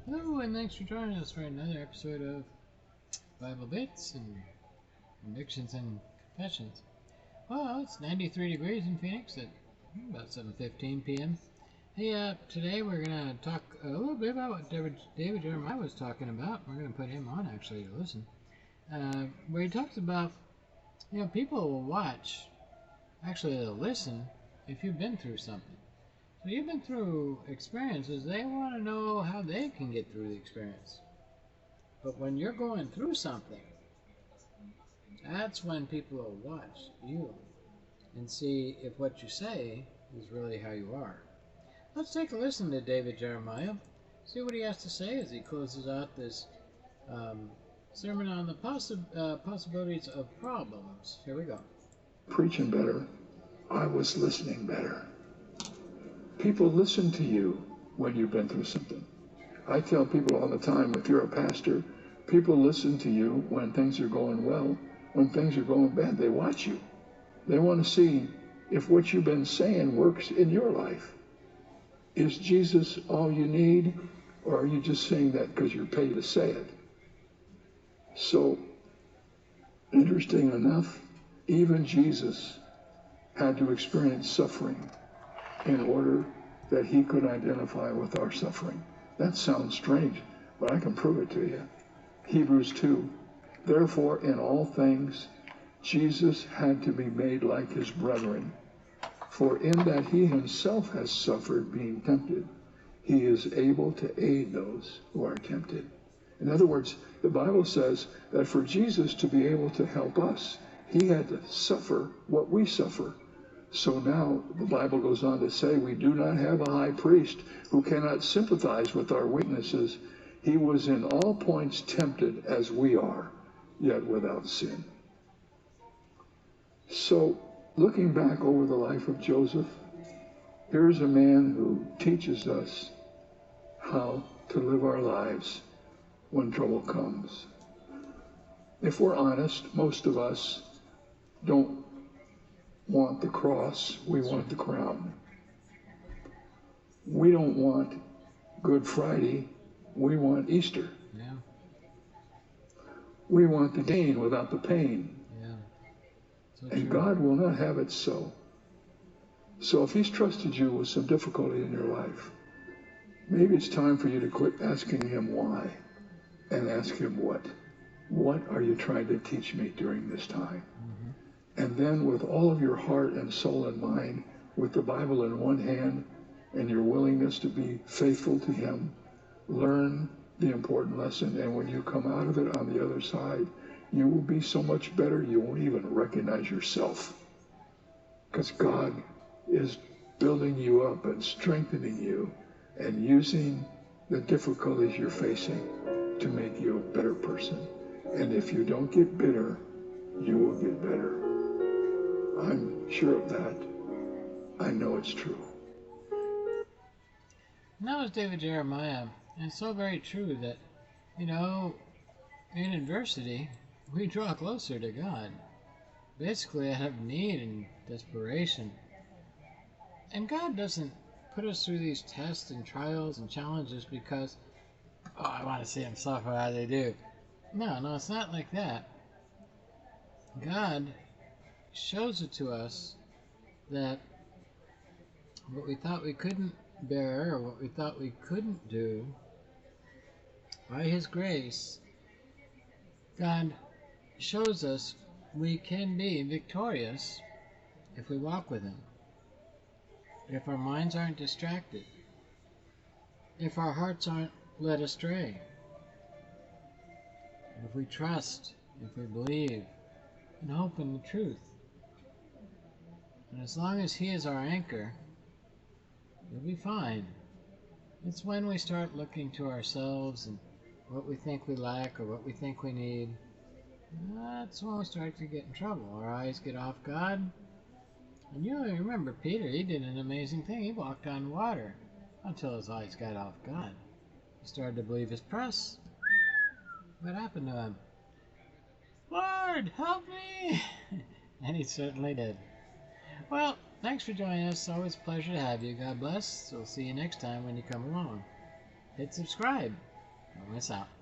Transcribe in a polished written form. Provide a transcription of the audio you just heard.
Hello, and thanks for joining us for another episode of Bible Bits and Convictions and Confessions. Well, it's 93 degrees in Phoenix at about 7:15 p.m. Hey, today we're going to talk a little bit about what David Jeremiah was talking about. We're going to put him on, actually, to listen. Where he talks about, people will watch, actually they'll listen if you've been through something. So you've been through experiences, they want to know how they can get through the experience. But when you're going through something, that's when people will watch you and see if what you say is really how you are. Let's take a listen to David Jeremiah, see what he has to say as he closes out this sermon on the possibilities of problems. Here we go. Preaching better, I was listening better. People listen to you when you've been through something. I tell people all the time, if you're a pastor, people listen to you when things are going well. When things are going bad, they watch you. They want to see if what you've been saying works in your life. Is Jesus all you need, or are you just saying that because you're paid to say it? So, interesting enough, even Jesus had to experience suffering in order that he could identify with our suffering. That sounds strange, but I can prove it to you. Hebrews 2, therefore in all things Jesus had to be made like his brethren, for in that he himself has suffered being tempted, he is able to aid those who are tempted. In other words, the Bible says that for Jesus to be able to help us, he had to suffer what we suffer. So now the Bible goes on to say we do not have a high priest who cannot sympathize with our weaknesses. He was in all points tempted as we are, yet without sin. So looking back over the life of Joseph, here's a man who teaches us how to live our lives when trouble comes. If we're honest, most of us don't want the cross, we want the crown. We don't want Good Friday, we want Easter. Yeah. We want the gain without the pain. Yeah. So And true. God will not have it so. So if he's trusted you with some difficulty in your life, maybe it's time for you to quit asking him why and ask him what. What are you trying to teach me during this time? Mm-hmm. And then with all of your heart and soul and mind, with the Bible in one hand and your willingness to be faithful to him, learn the important lesson. And when you come out of it on the other side, you will be so much better you won't even recognize yourself. Because God is building you up and strengthening you and using the difficulties you're facing to make you a better person. And if you don't get bitter, you will get better. I'm sure of that. I know it's true. And that was David Jeremiah. And it's so very true that, in adversity, we draw closer to God. Basically out of need and desperation. And God doesn't put us through these tests and trials and challenges because, I want to see him suffer how they do. No, it's not like that. God shows it to us that what we thought we couldn't bear or what we thought we couldn't do, by his grace, God shows us we can be victorious if we walk with him, if our minds aren't distracted, if our hearts aren't led astray, if we trust, if we believe and hope in the truth. And as long as he is our anchor, we'll be fine. It's when we start looking to ourselves and what we think we lack or what we think we need, that's when we start to get in trouble. Our eyes get off God. And you remember Peter, he did an amazing thing. He walked on water until his eyes got off God. He started to believe his press. What happened to him? Lord, help me! And he certainly did. Well, thanks for joining us. Always a pleasure to have you. God bless. We'll see you next time when you come along. Hit subscribe. Don't miss out.